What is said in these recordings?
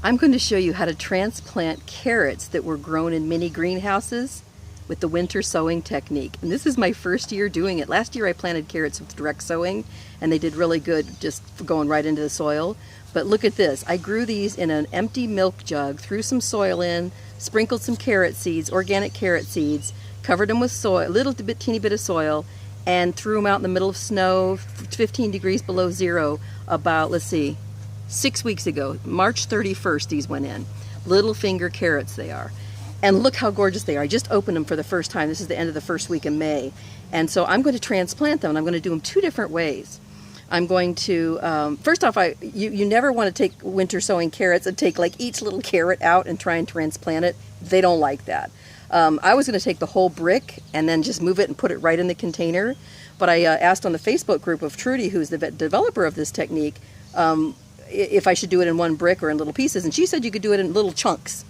I'm going to show you how to transplant carrots that were grown in mini greenhouses with the winter sowing technique. And this is my first year doing it. Last year I planted carrots with direct sowing and they did really good just going right into the soil. But look at this. I grew these in an empty milk jug, threw some soil in, sprinkled some carrot seeds, organic carrot seeds, covered them with soil, a little bit, teeny bit of soil, and threw them out in the middle of snow, 15 degrees below zero, about, let's see, 6 weeks ago. March 31st these went in. Little finger carrots they are. And look how gorgeous they are. I just opened them for the first time. This is the end of the first week in May. And so I'm going to transplant them, and I'm going to do them two different ways. I'm going to, first off, you never want to take winter sowing carrots and take like each little carrot out and try and transplant it. They don't like that. I was going to take the whole brick and then just move it and put it right in the container. But I asked on the Facebook group of Trudy, who's the developer of this technique, if I should do it in one brick or in little pieces. And she said you could do it in little chunks.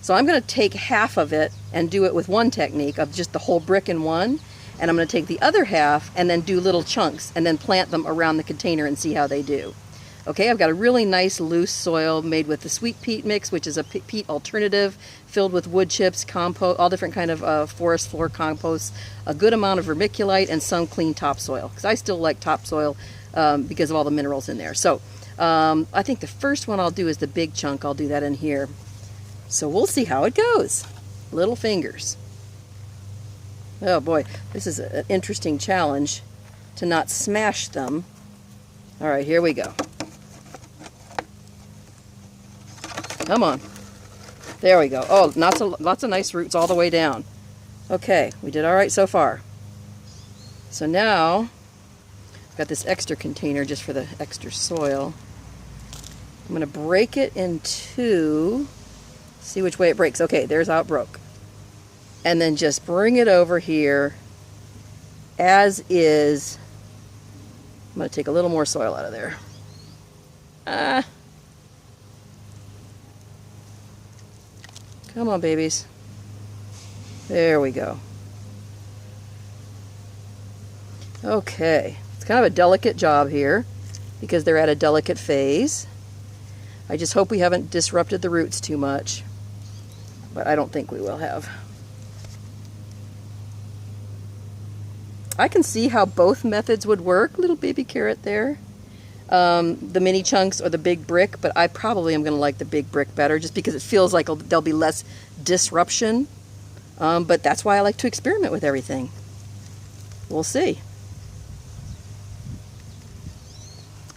So I'm going to take half of it and do it with one technique of just the whole brick in one. And I'm going to take the other half and then do little chunks and then plant them around the container and see how they do. Okay, I've got a really nice loose soil made with the sweet peat mix, which is a peat alternative filled with wood chips, compost, all different kind of forest floor compost, a good amount of vermiculite, and some clean topsoil, because I still like topsoil because of all the minerals in there. So I think the first one I'll do is the big chunk. I'll do that in here. So we'll see how it goes. Little fingers. Oh boy, this is an interesting challenge to not smash them. All right, here we go. Come on. There we go. Oh, lots of nice roots all the way down. Okay, we did all right so far. So now, I've got this extra container just for the extra soil. I'm going to break it in two. See which way it breaks. Okay, there's how it broke. And then just bring it over here as is. I'm going to take a little more soil out of there. Come on, babies. There we go. Okay, it's kind of a delicate job here because they're at a delicate phase. I just hope we haven't disrupted the roots too much, but I don't think we will have. I can see how both methods would work. Little baby carrot there. The mini chunks or the big brick, but I probably am going to like the big brick better just because it feels like there'll be less disruption. But that's why I like to experiment with everything. We'll see.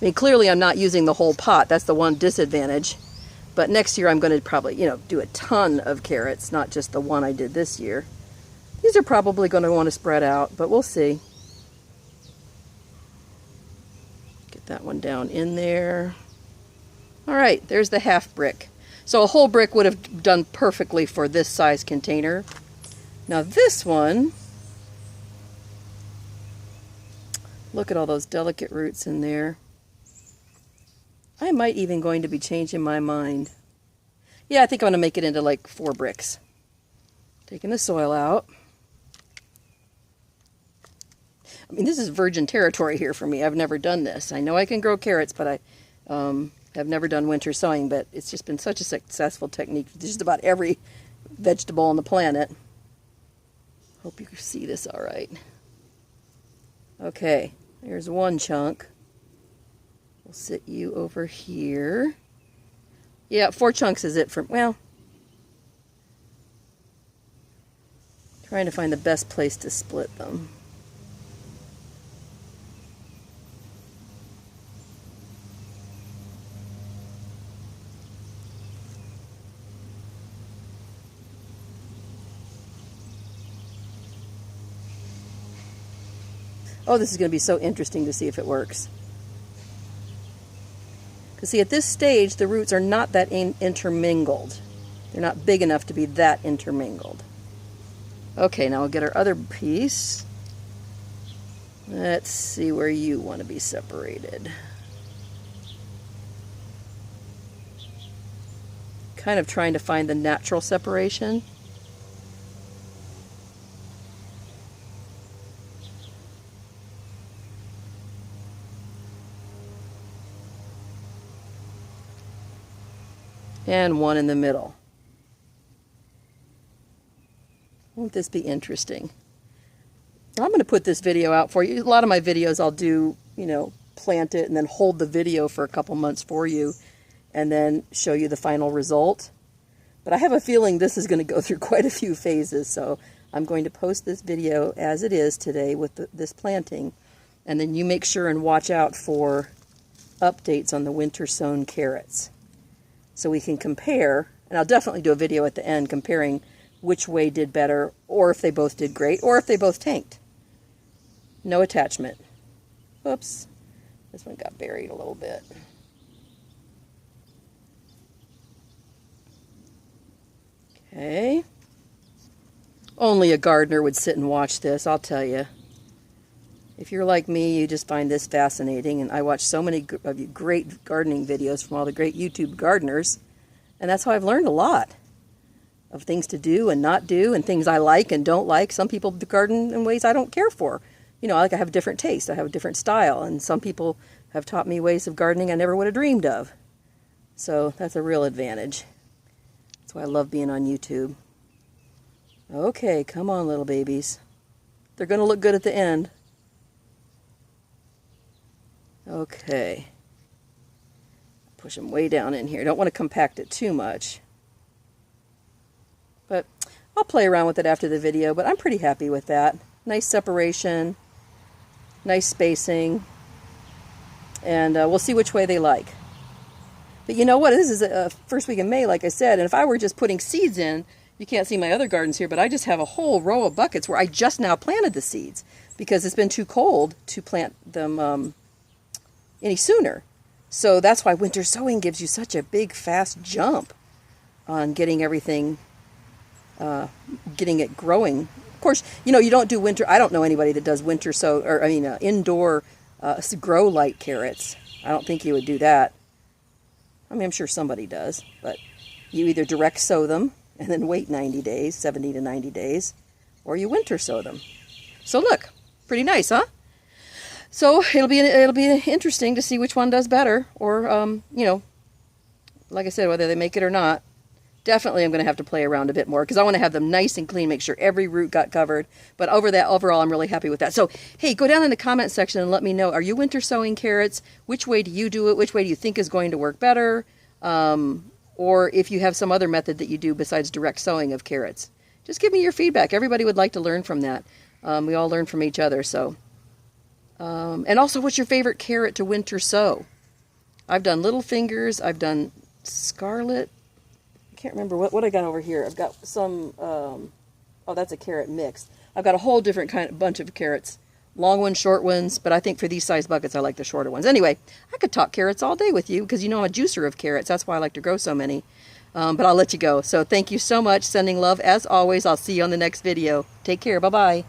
I mean, clearly I'm not using the whole pot. That's the one disadvantage. But next year I'm going to probably, do a ton of carrots, not just the one I did this year. These are probably going to want to spread out, but we'll see. Get that one down in there. All right, there's the half brick. So a whole brick would have done perfectly for this size container. Now this one, look at all those delicate roots in there. I might even going to be changing my mind. Yeah, I think I'm going to make it into like 4 bricks. Taking the soil out. I mean, this is virgin territory here for me. I've never done this. I know I can grow carrots, but I have never done winter sowing, but it's just been such a successful technique for just about every vegetable on the planet. Hope you can see this all right. Okay, there's one chunk. We'll sit you over here. Yeah, 4 chunks is it for, well, trying to find the best place to split them. Oh, this is going to be so interesting to see if it works. Because see, at this stage, the roots are not that intermingled. They're not big enough to be that intermingled. Okay, now we'll get our other piece. Let's see where you want to be separated. Kind of trying to find the natural separation. and one in the middle. Won't this be interesting? I'm going to put this video out for you. A lot of my videos I'll do, you know, plant it and then hold the video for a couple months for you and then show you the final result. But I have a feeling this is going to go through quite a few phases, so I'm going to post this video as it is today with this planting, and then you make sure and watch out for updates on the winter sown carrots so we can compare, and I'll definitely do a video at the end comparing which way did better, or if they both did great, or if they both tanked. No attachment. Whoops. This one got buried a little bit. Okay. Only a gardener would sit and watch this, I'll tell you. If you're like me, you just find this fascinating, and I watch so many of you great gardening videos from all the great YouTube gardeners, and that's how I've learned a lot of things to do and not do, and things I like and don't like. Some people garden in ways I don't care for. You know, I have a different taste, I have a different style, and some people have taught me ways of gardening I never would have dreamed of. So that's a real advantage. That's why I love being on YouTube. Okay, come on, little babies. They're going to look good at the end. Okay. Push them way down in here. Don't want to compact it too much. But I'll play around with it after the video, but I'm pretty happy with that. Nice separation, nice spacing, and we'll see which way they like. But you know what? This is a first week in May, like I said, and if I were just putting seeds in, you can't see my other gardens here, but I just have a whole row of buckets where I just now planted the seeds because it's been too cold to plant them any sooner. So that's why winter sowing gives you such a big, fast jump on getting everything, getting it growing. Of course, you know, you don't do winter, I don't know anybody that does winter sow, or I mean indoor grow light carrots. I don't think you would do that. I mean, I'm sure somebody does, but you either direct sow them and then wait 90 days, 70 to 90 days, or you winter sow them. So look, pretty nice, huh? So it'll be interesting to see which one does better, or you know, like I said, whether they make it or not. Definitely I'm going to have to play around a bit more because I want to have them nice and clean, make sure every root got covered. But overall, I'm really happy with that. So, hey, go down in the comment section and let me know, are you winter sowing carrots? Which way do you do it? Which way do you think is going to work better? Or if you have some other method that you do besides direct sowing of carrots. Just give me your feedback. Everybody would like to learn from that. We all learn from each other. So, and also, what's your favorite carrot to winter sow? I've done little fingers. I've done scarlet. Can't remember what I got over here. I've got some, oh, that's a carrot mix. I've got a whole different bunch of carrots. Long ones, short ones, but I think for these size buckets, I like the shorter ones. Anyway, I could talk carrots all day with you because you know I'm a juicer of carrots. That's why I like to grow so many. But I'll let you go. So thank you so much. Sending love as always. I'll see you on the next video. Take care. Bye-bye.